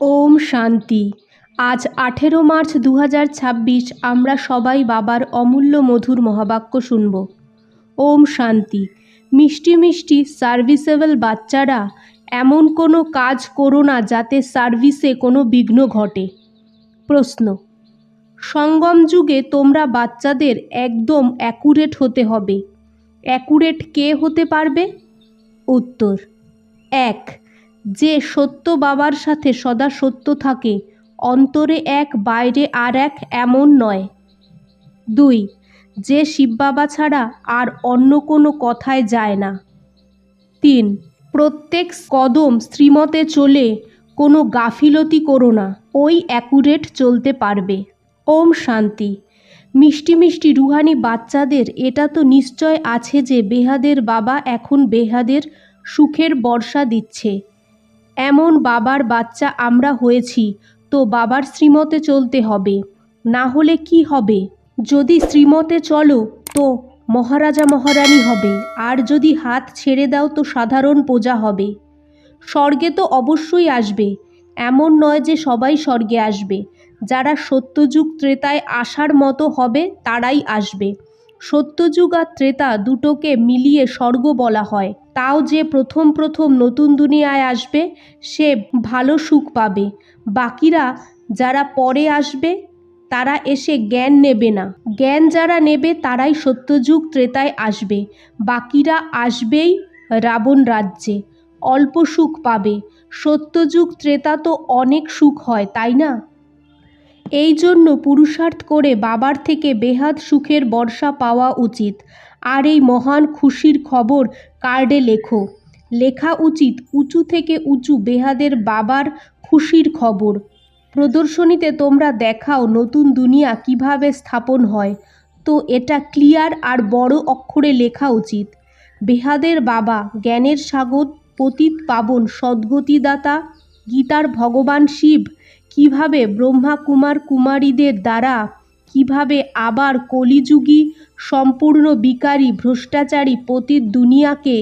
ওম শান্তি। আজ 18 মার্চ 2026 আমরা সবাই বাবার অমূল্য মধুর মহাবাক্য শুনব। ওম শান্তি। মিষ্টি মিষ্টি সার্ভিসেবল বাচ্চারা, এমন কোনো কাজ করো না যাতে সার্ভিসে কোনো বিঘ্ন ঘটে। প্রশ্ন: সঙ্গম যুগে তোমরা বাচ্চাদের একদম অ্যাকুরেট হতে হবে। অ্যাকুরেট কে হতে পারবে? উত্তর: 1. যে সত্য বাবার সাথে সদা সত্য থাকে, অন্তরে এক বাইরে আর এক এমন নয়। 2. যে শিব বাবা ছাড়া আর অন্য কোনো কথায় যায় না। 3. প্রত্যেক কদম শ্রীমতে চলে কোনো গাফিলতি করো না, ওই অ্যাকুরেট চলতে পারবে। ওম শান্তি। মিষ্টি মিষ্টি রুহানি বাচ্চাদের এটা তো নিশ্চয় আছে যে বেহাদের বাবা এখন বেহাদের সুখের বর্ষা দিচ্ছে। এমন বাবার বাচ্চা আমরা হয়েছি, তো বাবার শ্রীমতে চলতে হবে, না হলে কি হবে? যদি শ্রীমতে চলো তো মহারাজা মহারানী হবে, আর যদি হাত ছেড়ে দাও তো সাধারণ প্রজা হবে। স্বর্গে তো অবশ্যই আসবে, এমন নয় যে সবাই স্বর্গে আসবে। যারা সত্যযুগ ত্রেতায় আসার মতো হবে তারাই আসবে। সত্যযুগ আর ত্রেতা দুটোকে মিলিয়ে স্বর্গ বলা হয়। তাও যে প্রথম প্রথম নতুন দুনিয়ায় আসবে সে ভালো সুখ পাবে। বাকিরা যারা পরে আসবে তারা এসে জ্ঞান নেবে না। জ্ঞান যারা নেবে তারাই সত্যযুগ ত্রেতায় আসবে। বাকিরা আসবেই রাবণ রাজ্যে, অল্প সুখ পাবে। সত্যযুগ ত্রেতা তো অনেক সুখ হয়, তাই না? এই জন্য পুরুষার্থ করে বাবার থেকে বেহাদ সুখের বর্ষা পাওয়া উচিত। আর এই মহান খুশির খবর কার্ডে লেখো। লেখা উচিত উঁচু থেকে উঁচু বেহাদের বাবার খুশির খবর। প্রদর্শনীতে তোমরা দেখাও নতুন দুনিয়া কিভাবে স্থাপন হয়। তো এটা ক্লিয়ার আর বড় অক্ষরে লেখা উচিত। বেহাদের বাবা জ্ঞানের সাগর, পতিত পাবন সদ্গতিদাতা, গীতার ভগবান শিব কিভাবে ব্রহ্মা কুমার কুমারীদের দ্বারা কিভাবে আবার কলিযুগী সম্পূর্ণ বিকারী ভ্রষ্টাচারী পতিত দুনিয়াকে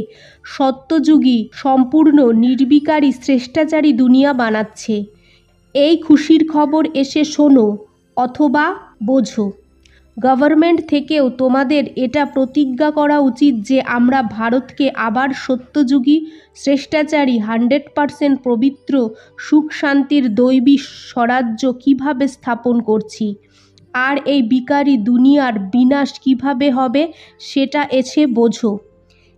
সত্যযুগী সম্পূর্ণ নির্বিকারী শ্রেষ্টাচারী দুনিয়া বানাচ্ছে। এই খুশির খবর এসে শোনো অথবা বোঝো। গভর্নমেন্ট থেকেও তোমাদের এটা প্রতিজ্ঞা করা উচিত যে আমরা ভারতকে আবার সত্যযুগী শ্রেষ্টাচারী 100% পবিত্র সুখ শান্তির দৈবী স্বরাজ্য কিভাবে স্থাপন করছি। আর এই বিকারী দুনিয়ার বিনাশ কিভাবে হবে সেটা এসে বোঝো।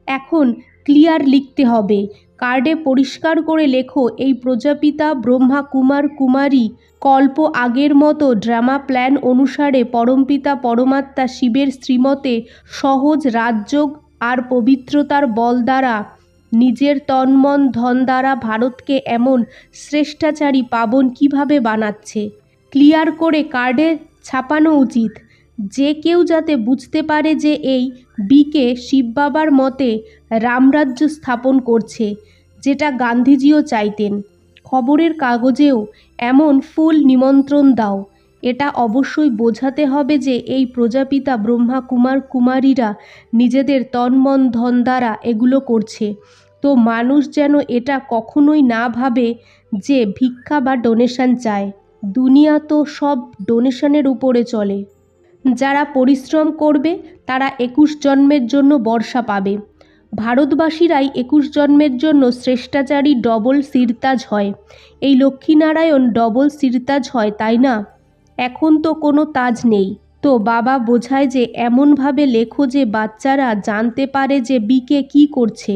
এখন ক্লিয়ার লিখতে হবে। কার্ডে পরিষ্কার করে লেখো, এই প্রজাপিতা ব্রহ্মা কুমার কুমারী কল্প আগের মতো ড্রামা প্ল্যান অনুসারে পরমপিতা পরমাত্মা শিবের শ্রীমতে সহজ রাজযোগ আর পবিত্রতার বল দ্বারা নিজের তন মন ধন দ্বারা ভারতকে এমন শ্রেষ্টাচারী পাবন কিভাবে বানাচ্ছে। ক্লিয়ার করে কার্ডে ছাপানো উচিত, যে কেউ যাতে বুঝতে পারে যে এই বিকে শিববাবার মতে রামরাজ্য স্থাপন করছে, যেটা গান্ধীজিও চাইতেন। খবরের কাগজেও এমন ফুল নিমন্ত্রণ দাও। এটা অবশ্যই বোঝাতে হবে যে এই প্রজাপিতা ব্রহ্মা কুমার কুমারীরা নিজেদের তন মন ধন দ্বারা এগুলো করছে। তো মানুষ যেন এটা কখনোই না ভাবে যে ভিক্ষা বা ডোনেশন চায়। দুনিয়া তো সব ডোনেশনের উপরে চলে। যারা পরিশ্রম করবে তারা 21 জন্মের জন্য বর্ষা পাবে। ভারতবাসীরাই 21 জন্মের জন্য শ্রেষ্টাচারী ডবল সিরতাজ হয়। এই লক্ষ্মীনারায়ণ ডবল সিরতাজ হয়, তাই না? এখন তো কোনো তাজ নেই। তো বাবা বোঝায় যে এমনভাবে লেখো যে বাচ্চারা জানতে পারে যে বিকে কি করছে।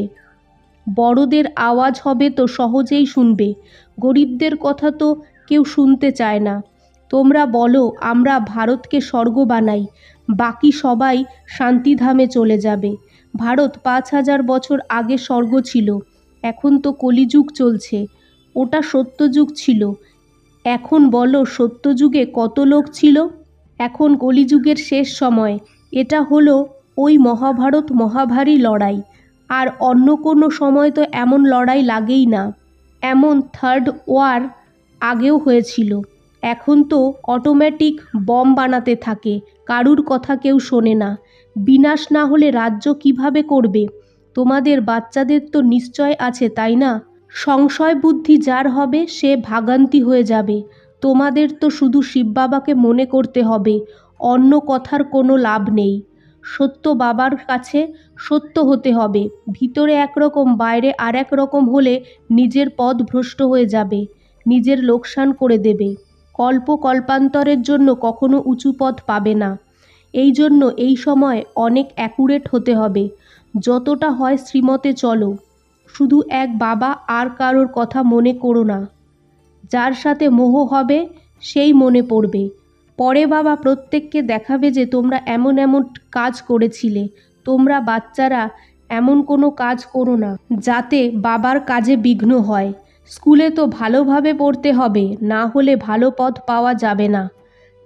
বড়দের আওয়াজ হবে তো সহজেই শুনবে। গরিবদের কথা তো কেউ শুনতে চায় না। তোমরা বলো আমরা ভারতকে স্বর্গ বানাই, বাকি সবাই শান্তিধামে চলে যাবে। ভারত 5000 বছর আগে স্বর্গ ছিল, এখন তো কলিযুগ চলছে। ওটা সত্যযুগ ছিল। এখন বলো সত্যযুগে কত লোক ছিল? এখন কলিযুগের শেষ সময়। এটা হলো ওই মহাভারত মহাভারী লড়াই। আর অন্য কোনো সময় তো এমন লড়াই লাগেই না। এমন থার্ড ওয়ার আগেও হয়েছিল। এখন তো অটোমেটিক বম বানাতে থাকে, কারুর কথা কেউ শোনে না। বিনাশ না হলে রাজ্য কিভাবে করবে? তোমাদের বাচ্চাদের তো নিশ্চয় আছে, তাই না? সংশয় বুদ্ধি যার হবে সে ভাগান্তি হয়ে যাবে। তোমাদের তো শুধু শিব বাবাকে মনে করতে হবে, অন্য কথার কোনো লাভ নেই। সত্য বাবার কাছে সত্য হতে হবে। ভিতরে একরকম বাইরে আর এক রকম হলে নিজের পথ ভ্রষ্ট হয়ে যাবে, নিজের লোকসান করে দেবে। কল্পান্তরের জন্য কখনো উঁচু পথ পাবে না। এই জন্য এই সময় অনেক অ্যাকুরেট হতে হবে। যতটা হয় শ্রীমতে চলো। শুধু এক বাবা, আর কারোর কথা মনে করো না। যার সাথে মোহ হবে সেই মনে পড়বে। পরে বাবা প্রত্যেককে দেখাবে যে তোমরা এমন এমন কাজ করেছিলে। তোমরা বাচ্চারা এমন কোনো কাজ করো না যাতে বাবার কাজে বিঘ্ন হয়। স্কুলে তো ভালোভাবে পড়তে হবে, না হলে ভালো পথ পাওয়া যাবে না।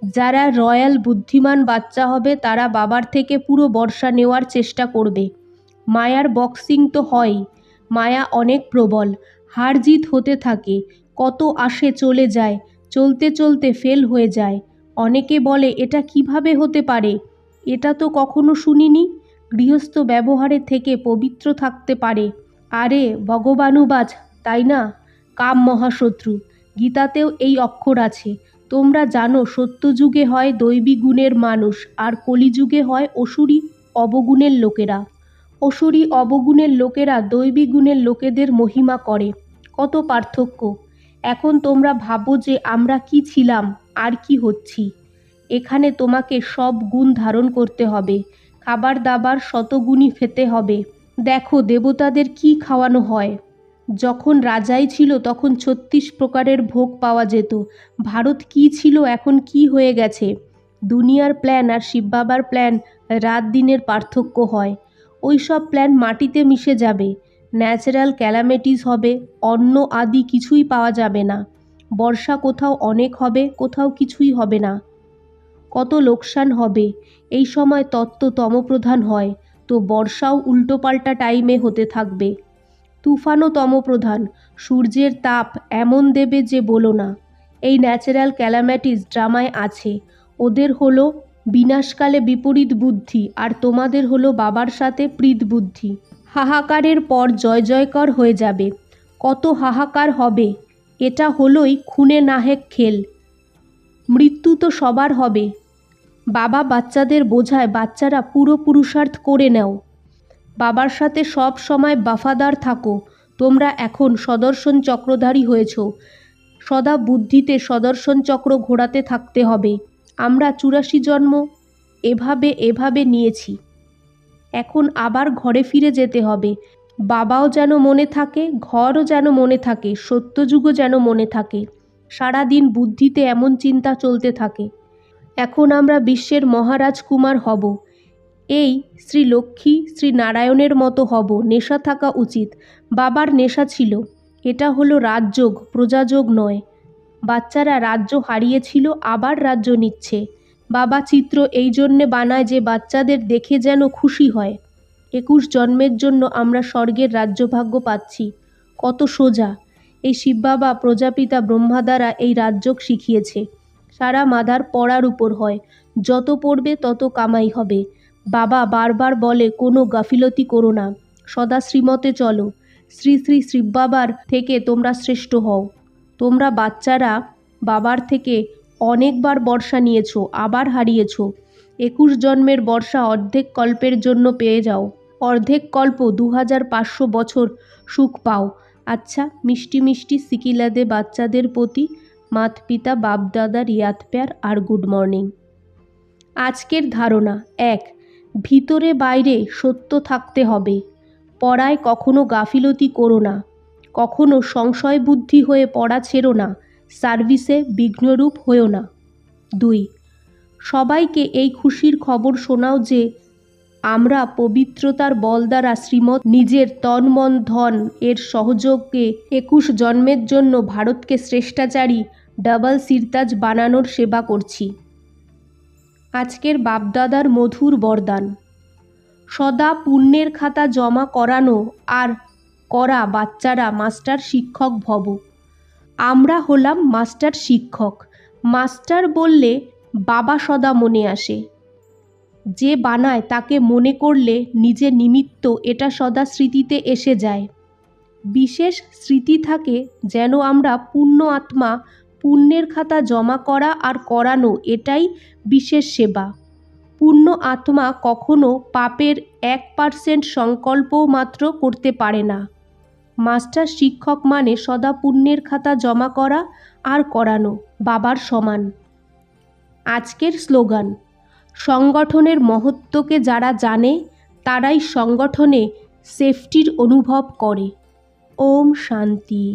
যারা রয়্যাল বুদ্ধিমান বাচ্চা হবে তারা বাবার থেকে পুরো বর্ষা নেওয়ার চেষ্টা করবে। মায়ার বক্সিং তো হয়ই। মায়া অনেক প্রবল, হার জিত হতে থাকে। কত আসে চলে যায়, চলতে চলতে ফেল হয়ে যায়। অনেকে বলে এটা কিভাবে হতে পারে, এটা তো কখনো শুনিনি। গৃহস্থ ব্যবহারে থেকে পবিত্র থাকতে পারে। আরে ভগবানুবাজ, তাই না? কাম মহাশত্রু, গীতাতেও এই অক্ষর আছে। তোমরা জানো সত্যযুগে হয় দৈবী গুণের মানুষ, আর কলিযুগে হয় অসুরী অবগুণের লোকেরা। অসুরী অবগুণের লোকেরা দৈবী গুণের লোকেদের মহিমা করে। কত পার্থক্য! এখন তোমরা ভাবো যে আমরা কি ছিলাম আর কি হচ্ছি। এখানে তোমাকে সব গুণ ধারণ করতে হবে। খাবার দাবার শতগুণী খেতে হবে। দেখো দেবতাদের কি খাওয়ানো হয়। যখন রাজাই ছিল তখন ৩৬ প্রকারের ভোগ পাওয়া যেত। ভারত কি ছিল, এখন কি হয়ে গেছে। দুনিয়ার প্ল্যান আর শিব বাবার প্ল্যান রাত দিনের পার্থক্য হয়। ওই সব প্ল্যান মাটিতে মিশে যাবে। ন্যাচারাল ক্যালামিটিস হবে, অন্ন আদি কিছুই পাওয়া যাবে না। বর্ষা কোথাও অনেক হবে, কোথাও কিছুই হবে না। কত লোকসান হবে। এই সময় তত্ত্ব তমপ্রধান হয়, তো বর্ষাও উল্টোপাল্টা টাইমে হতে থাকবে। তুফানও তমপ্রধান। সূর্যের তাপ এমন দেবে যে বলো না। এই ন্যাচারাল ক্যালামিটিস ড্রামায় আছে। ওদের হলো বিনাশকালে বিপরীত বুদ্ধি, আর তোমাদের হলো বাবার সাথে প্রীত বুদ্ধি। হাহাকারের পর জয় জয়কার হয়ে যাবে। কত হাহাকার হবে। এটা হলোই খুনে নাহেক খেল। মৃত্যু তো সবার হবে। বাবা বাচ্চাদের বোঝায়, বাচ্চারা পুরো পুরুষার্থ করে নাও। বাবার সাথে সব সময় বাফাদার থাকো। তোমরা এখন সদর্শন চক্রধারী হয়েছ। সদা বুদ্ধিতে সদর্শন চক্র ঘোরাতে থাকতে হবে। আমরা ৮৪ জন্ম এভাবে নিয়েছি। এখন আবার ঘরে ফিরে যেতে হবে। বাবাও যেন মনে থাকে, ঘরও যেন মনে থাকে, সত্যযুগও যেন মনে থাকে। সারাদিন বুদ্ধিতে এমন চিন্তা চলতে থাকে। এখন আমরা বিশ্বের মহারাজকুমার হব। এই শ্রী লক্ষ্মী শ্রী নারায়ণের মতো হব। নেশা থাকা উচিত। বাবার নেশা ছিল। এটা হলো রাজযোগ, প্রজাযোগ নয়। বাচ্চারা রাজ্য হারিয়েছিল, আবার রাজ্য নিচ্ছে। বাবা চিত্র এই জন্যে বানায় যে বাচ্চাদের দেখে যেন খুশি হয়। ২১ জন্মের জন্য আমরা স্বর্গের রাজ্যভাগ্য পাচ্ছি। কত সোজা। এই শিব বাবা প্রজাপিতা ব্রহ্মা দ্বারা এই রাজযোগ শিখিয়েছে। সারা মাদার পড়ার উপর হয়। যত পড়বে তত কামাই হবে। বাবা বারবার বলে কোনো গাফিলতি করো না, সদা শ্রীমতে চলো। শ্রী শ্রী শিব বাবার থেকে তোমরা শ্রেষ্ঠ হও। তোমরা বাচ্চারা বাবার থেকে অনেকবার বর্ষা নিয়েছো, আবার হারিয়েছো। ২১ জন্মের বর্ষা অর্ধেক কল্পের জন্য পেয়ে যাও। অর্ধেক কল্প ২৫০০ বছর সুখ পাও। আচ্ছা, মিষ্টি মিষ্টি সিকিলাদে বাচ্চাদের প্রতি মাত পিতা বাপদাদার ইয়াদ প্যার আর গুড মর্নিং। আজকের ধারণা ১. ভিতরে বাইরে সত্য থাকতে হবে। পড়ায় কখনো গাফিলতি করো না। কখনো সংশয় বুদ্ধি হয়ে পড়া ছেড়ো না। সার্ভিসে বিঘ্নরূপ হয়েও না। ২. সবাইকে এই খুশির খবর শোনাও যে আমরা পবিত্রতার বল দ্বারা শ্রীমৎ নিজের তন মন ধন এর সহযোগে ২১ জন্মের জন্য ভারতকে শ্রেষ্টাচারী ডাবল সিরতাজ বানানোর সেবা করছি। আজকের বাপদাদার মধুর বরদান। সদা পুণ্যের খাতা জমা করানো আর করা বাচ্চারা মাস্টার শিক্ষক ভব। আমরা হলাম মাস্টার শিক্ষক। মাস্টার বললে বাবা সদা মনে আসে। যে বানায় তাকে মনে করলে নিজে নিমিত্ত এটা সদা স্মৃতিতে এসে যায়। বিশেষ স্মৃতি থাকে, যেন আমরা পুণ্য আত্মা, পুণ্যের খাতা জমা করা আর করানো, এটাই বিশেষ সেবা। পুণ্য আত্মা কখনো পাপের 1% সংকল্পও মাত্র করতে পারে না। মাস্টার শিক্ষক মানে সদা পুণ্যের খাতা জমা করা আর করানো, বাবার সমান। আজকের স্লোগান: সংগঠনের মহত্বকে যারা জানে তারাই সংগঠনে সেফটির অনুভব করে। ওম শান্তি।